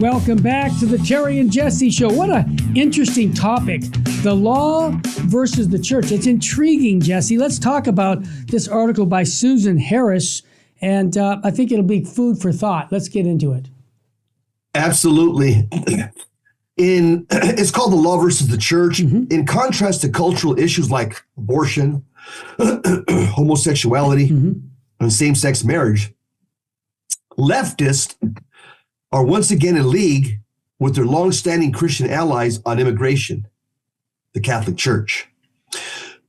Welcome back to the Terry and Jesse Show. What an interesting topic. The law versus the church. It's intriguing, Jesse. Let's talk about this article by Susan Harris, and I think it'll be food for thought. Let's get into it. Absolutely. It's called The Law versus the Church. Mm-hmm. In contrast to cultural issues like abortion, homosexuality, and same-sex marriage, leftists are once again in league with their long-standing Christian allies on immigration, the Catholic Church.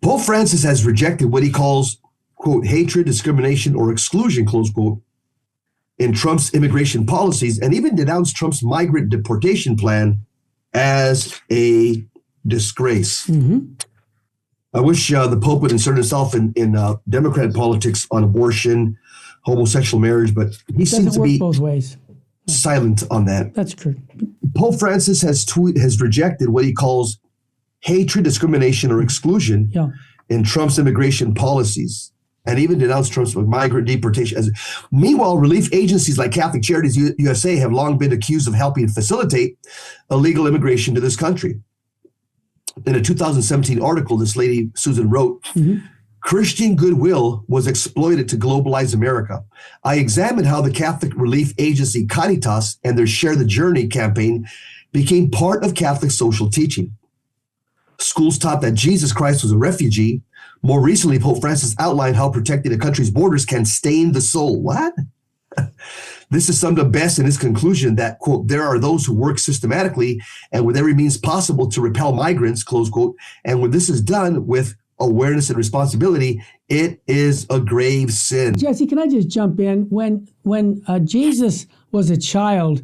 Pope Francis has rejected what he calls, quote, hatred, discrimination, or exclusion, close quote, in Trump's immigration policies, and even denounced Trump's migrant deportation plan as a disgrace. Mm-hmm. I wish the Pope would insert himself in Democrat politics on abortion, homosexual marriage, but he seems to be both ways. Silent on that. That's true. Pope Francis has rejected what he calls hatred, discrimination, or exclusion in Trump's immigration policies, and even denounced Trump's migrant deportation. Meanwhile, relief agencies like Catholic Charities USA have long been accused of helping facilitate illegal immigration to this country. In a 2017 article, this lady, Susan, wrote, Christian goodwill was exploited to globalize America. I examined how the Catholic relief agency Caritas and their Share the Journey campaign became part of Catholic social teaching. Schools taught that Jesus Christ was a refugee. More recently, Pope Francis outlined how protecting a country's borders can stain the soul. What? This is summed up best in his conclusion that, quote, there are those who work systematically and with every means possible to repel migrants, close quote, and when this is done with awareness and responsibility, it is a grave sin. Jesse, can I just jump in? When Jesus was a child,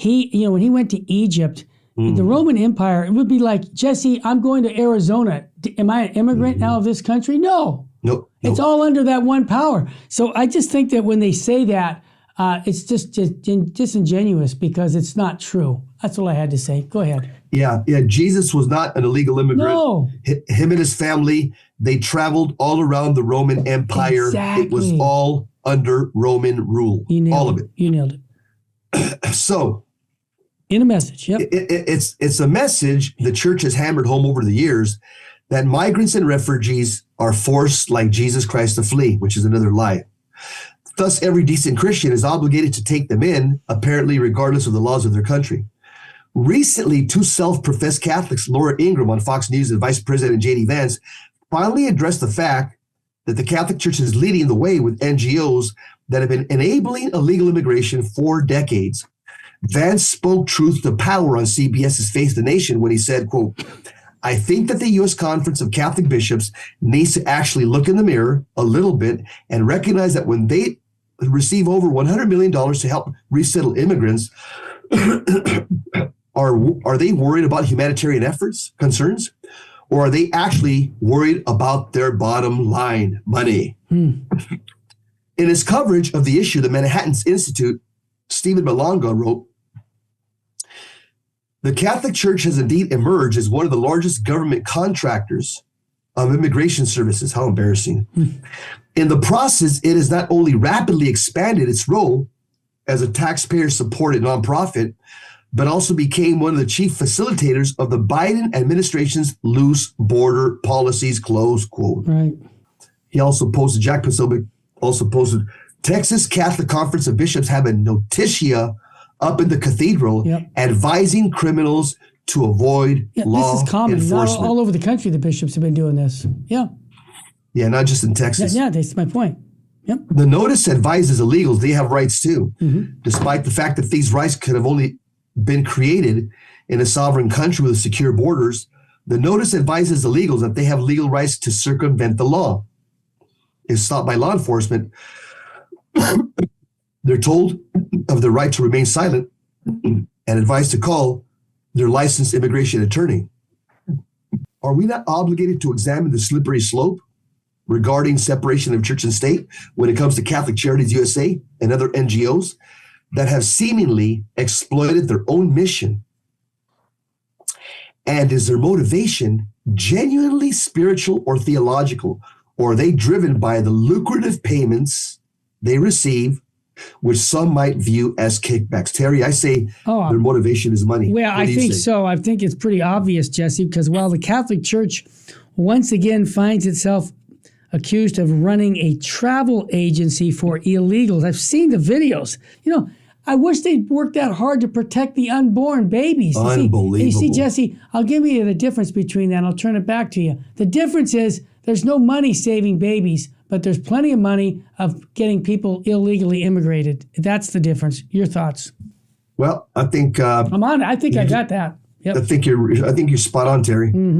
when he went to Egypt, the Roman Empire, it would be like, Jesse, I'm going to Arizona. Am I an immigrant now of this country? No. Nope. It's all under that one power. So I just think that when they say that, it's just disingenuous because it's not true. That's all I had to say. Go ahead. Yeah. Jesus was not an illegal immigrant. No. Him and his family, they traveled all around the Roman Empire. Exactly. It was all under Roman rule. All of it. You nailed it. So, in a message, yep. It's a message the church has hammered home over the years that migrants and refugees are forced like Jesus Christ to flee, which is another lie. Thus, every decent Christian is obligated to take them in, apparently regardless of the laws of their country. Recently, two self-professed Catholics, Laura Ingraham on Fox News and Vice President J.D. Vance, finally addressed the fact that the Catholic Church is leading the way with NGOs that have been enabling illegal immigration for decades. Vance spoke truth to power on CBS's Face the Nation when he said, quote, I think that the U.S. Conference of Catholic Bishops needs to actually look in the mirror a little bit and recognize that when they receive over $100 million to help resettle immigrants, are they worried about humanitarian concerns, or are they actually worried about their bottom line, money? In his coverage of the issue, the Manhattan Institute, Stephen Malonga wrote, the Catholic Church has indeed emerged as one of the largest government contractors of immigration services. How embarrassing. In the process, it has not only rapidly expanded its role as a taxpayer-supported nonprofit, but also became one of the chief facilitators of the Biden administration's loose border policies, close quote. Right. He also posted, Jack Posobiec also posted, Texas Catholic Conference of Bishops have a notitia up in the cathedral advising criminals to avoid law this is common. enforcement. All over the country, the bishops have been doing this. Yeah. Yeah, not just in Texas. Yeah, that's my point. Yep. The notice advises illegals they have rights too, despite the fact that these rights could have only been created in a sovereign country with secure borders. The notice advises illegals that they have legal rights to circumvent the law. If stopped by law enforcement, they're told of their right to remain silent and advised to call their licensed immigration attorney. Are we not obligated to examine the slippery slope regarding separation of church and state when it comes to Catholic Charities USA and other NGOs that have seemingly exploited their own mission? And is their motivation genuinely spiritual or theological, or are they driven by the lucrative payments they receive which some might view as kickbacks. Terry, I say their motivation is money. Well, I think so. I think it's pretty obvious, Jesse, because while the Catholic Church once again finds itself accused of running a travel agency for illegals. I've seen the videos. I wish they'd worked that hard to protect the unborn babies. Unbelievable. You see, Jesse, I'll give you the difference between that. I'll turn it back to you. The difference is there's no money saving babies, but there's plenty of money of getting people illegally immigrated. That's the difference. Your thoughts? Well, I think I'm on it. I think I got that. Yep. I think you're spot on, Terry. Mm-hmm.